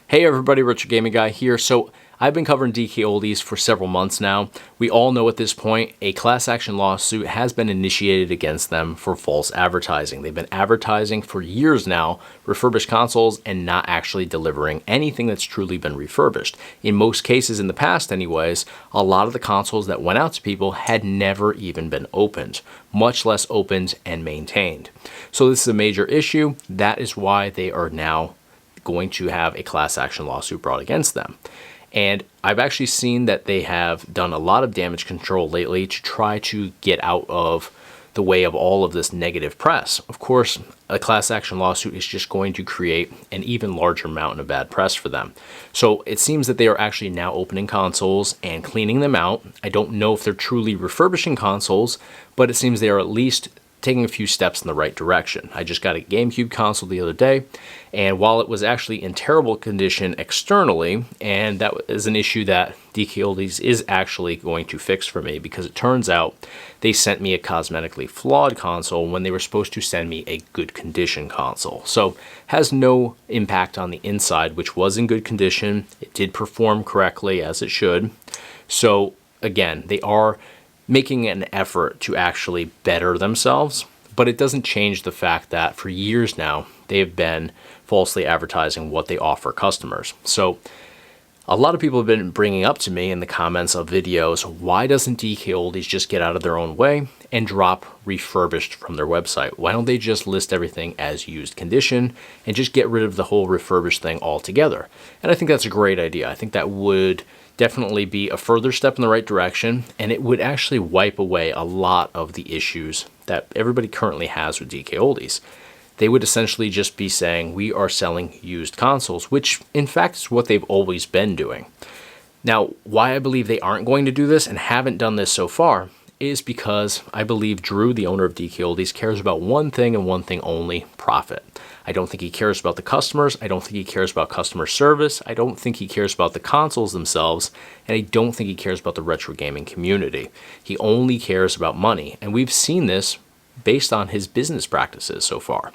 Hey everybody, Retro Gaming Guy here. So I've been covering DKOLDIES for several months now. We all know at this point a class action lawsuit has been initiated against them for false advertising. They've been advertising for years now, refurbished consoles, and not actually delivering anything that's truly been refurbished. In most cases, in the past anyways, a lot of the consoles that went out to people had never even been opened, much less opened and maintained. So this is a major issue. That is why they are now going to have a class action lawsuit brought against them. And I've actually seen that they have done a lot of damage control lately to try to get out of the way of all of this negative press. Of course, a class action lawsuit is just going to create an even larger mountain of bad press for them. So it seems that they are actually now opening consoles and cleaning them out. I don't know if they're truly refurbishing consoles, but it seems they are at least taking a few steps in the right direction. I just got a GameCube console the other day, and while it was actually in terrible condition externally, and that is an issue that DKOLDIES is actually going to fix for me, because it turns out they sent me a cosmetically flawed console when they were supposed to send me a good condition console. So has no impact on the inside, which was in good condition. It did perform correctly as it should. So again, they are making an effort to actually better themselves, but it doesn't change the fact that for years now, they have been falsely advertising what they offer customers. So a lot of people have been bringing up to me in the comments of videos, why doesn't DKOLDIES just get out of their own way and drop refurbished from their website? Why don't they just list everything as used condition and just get rid of the whole refurbished thing altogether? And I think that's a great idea. I think that would definitely be a further step in the right direction, and it would actually wipe away a lot of the issues that everybody currently has with DKOLDIES. They would essentially just be saying, we are selling used consoles, which in fact is what they've always been doing. Now, why I believe they aren't going to do this and haven't done this so far is because I believe Drew, the owner of DKOLDIES, cares about one thing and one thing only: profit. I don't think he cares about the customers. I don't think he cares about customer service. I don't think he cares about the consoles themselves. And I don't think he cares about the retro gaming community. He only cares about money. And we've seen this based on his business practices so far.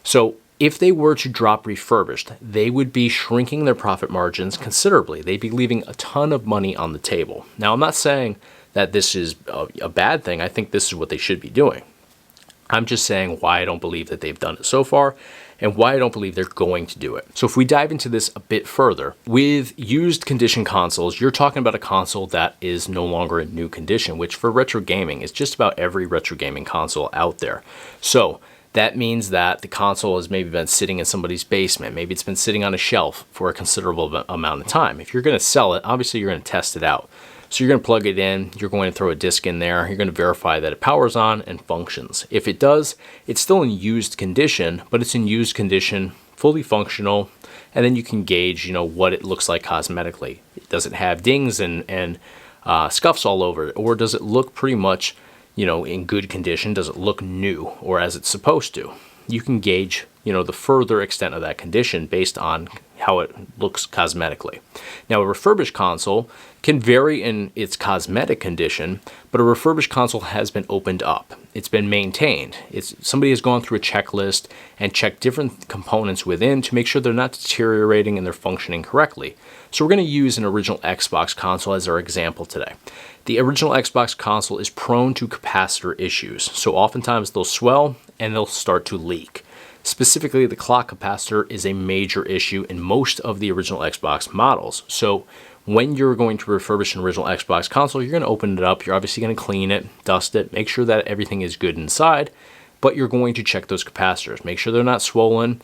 So if they were to drop refurbished, they would be shrinking their profit margins considerably. They'd be leaving a ton of money on the table. Now, I'm not saying that this is a bad thing. I think this is what they should be doing. I'm just saying why I don't believe that they've done it so far and why I don't believe they're going to do it. So if we dive into this a bit further, with used condition consoles, you're talking about a console that is no longer in new condition, which for retro gaming is just about every retro gaming console out there. So that means that the console has maybe been sitting in somebody's basement. Maybe it's been sitting on a shelf for a considerable amount of time. If you're going to sell it, obviously you're going to test it out. So you're going to plug it in, you're going to throw a disc in there, you're going to verify that it powers on and functions. If it does, it's still in used condition, but it's in used condition, fully functional, and then you can gauge, what it looks like cosmetically. Does it have dings and scuffs all over it, or does it look pretty much, in good condition? Does it look new or as it's supposed to? You can gauge, the further extent of that condition based on how it looks cosmetically. Now, a refurbished console can vary in its cosmetic condition, but a refurbished console has been opened up. It's been maintained. Somebody has gone through a checklist and checked different components within to make sure they're not deteriorating and they're functioning correctly. So we're going to use an original Xbox console as our example today. The original Xbox console is prone to capacitor issues, so oftentimes they'll swell and they'll start to leak. Specifically, the clock capacitor is a major issue in most of the original Xbox models. So when you're going to refurbish an original Xbox console, you're going to open it up. You're obviously going to clean it, dust it, make sure that everything is good inside, but you're going to check those capacitors. Make sure they're not swollen.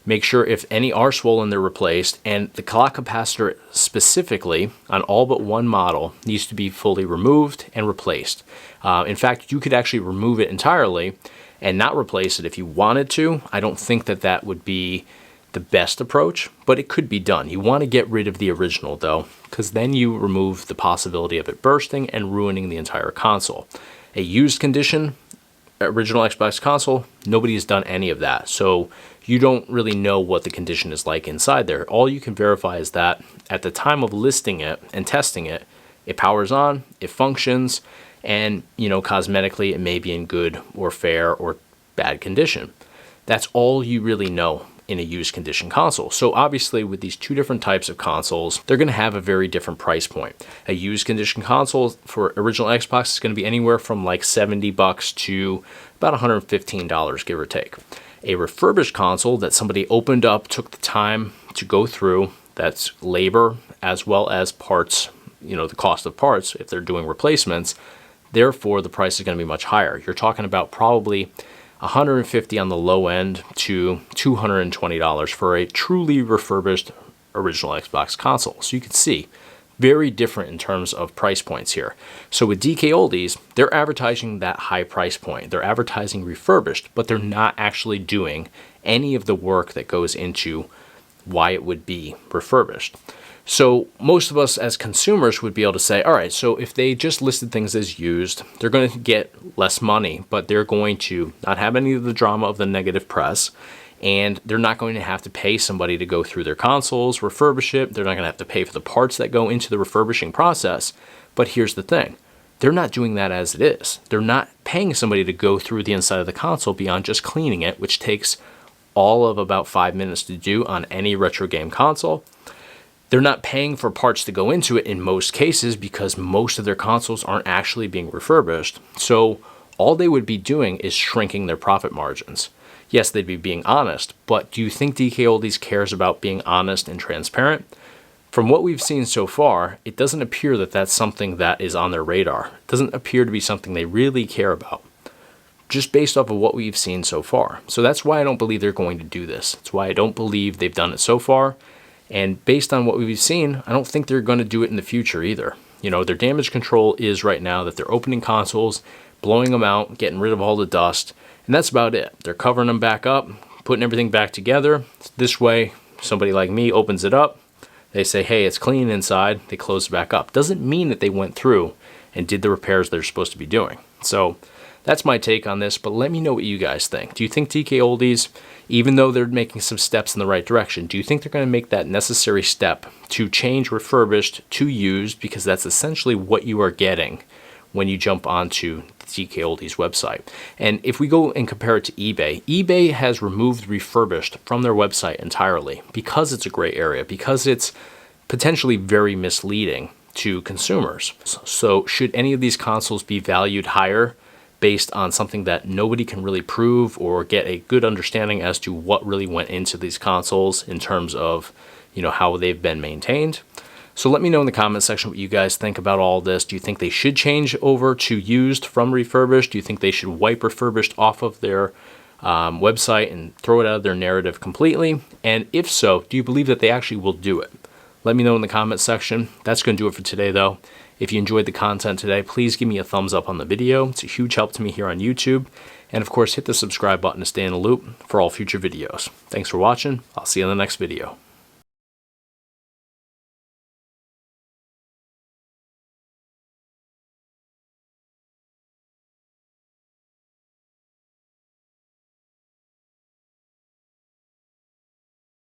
Make sure if any are swollen, they're replaced. And the clock capacitor specifically on all but one model needs to be fully removed and replaced. In fact, you could actually remove it entirely and not replace it if you wanted to. I don't think that that would be the best approach, but it could be done. You want to get rid of the original though, because then you remove the possibility of it bursting and ruining the entire console. A used condition original Xbox console, nobody has done any of that. So you don't really know what the condition is like inside there. All you can verify is that at the time of listing it and testing it, it powers on, it functions, and cosmetically it may be in good or fair or bad condition. That's all you really know in a used condition console. So obviously with these two different types of consoles, they're going to have a very different price point. A used condition console for original Xbox is going to be anywhere from like $70 to about $115, give or take. A refurbished console that somebody opened up, took the time to go through, that's labor as well as parts, the cost of parts if they're doing replacements, therefore the price is going to be much higher. You're talking about probably $150 on the low end to $220 for a truly refurbished original Xbox console. So you can see, very different in terms of price points here. So with DKOLDIES, they're advertising that high price point. They're advertising refurbished, but they're not actually doing any of the work that goes into why it would be refurbished. So most of us as consumers would be able to say, all right, so if they just listed things as used, they're going to get less money, but they're going to not have any of the drama of the negative press, and they're not going to have to pay somebody to go through their consoles, refurbish it. They're not going to have to pay for the parts that go into the refurbishing process. But here's the thing. They're not doing that as it is. They're not paying somebody to go through the inside of the console beyond just cleaning it, which takes all of about 5 minutes to do on any retro game console. They're not paying for parts to go into it in most cases because most of their consoles aren't actually being refurbished. So all they would be doing is shrinking their profit margins. Yes, they'd be being honest, but do you think DKOLDIES cares about being honest and transparent? From what we've seen so far, it doesn't appear that that's something that is on their radar. It doesn't appear to be something they really care about, just based off of what we've seen so far. So that's why I don't believe they're going to do this. That's why I don't believe they've done it so far. And based on what we've seen, I don't think they're going to do it in the future either. Their damage control is right now that they're opening consoles, blowing them out, getting rid of all the dust, and that's about it. They're covering them back up, putting everything back together. This way, somebody like me opens it up, they say, hey, it's clean inside, they close it back up. Doesn't mean that they went through and did the repairs they're supposed to be doing. So that's my take on this, but let me know what you guys think. Do you think DKOLDIES, even though they're making some steps in the right direction, do you think they're going to make that necessary step to change refurbished to used, because that's essentially what you are getting when you jump onto the DKOLDIES website? And if we go and compare it to eBay, eBay has removed refurbished from their website entirely because it's a gray area, because it's potentially very misleading to consumers. So should any of these consoles be valued higher based on something that nobody can really prove or get a good understanding as to what really went into these consoles in terms of, how they've been maintained? So let me know in the comment section what you guys think about all this. Do you think they should change over to used from refurbished? Do you think they should wipe refurbished off of their website and throw it out of their narrative completely? And if so, do you believe that they actually will do it? Let me know in the comment section. That's going to do it for today, though. If you enjoyed the content today, please give me a thumbs up on the video. It's a huge help to me here on YouTube. And of course, hit the subscribe button to stay in the loop for all future videos. Thanks for watching. I'll see you in the next video.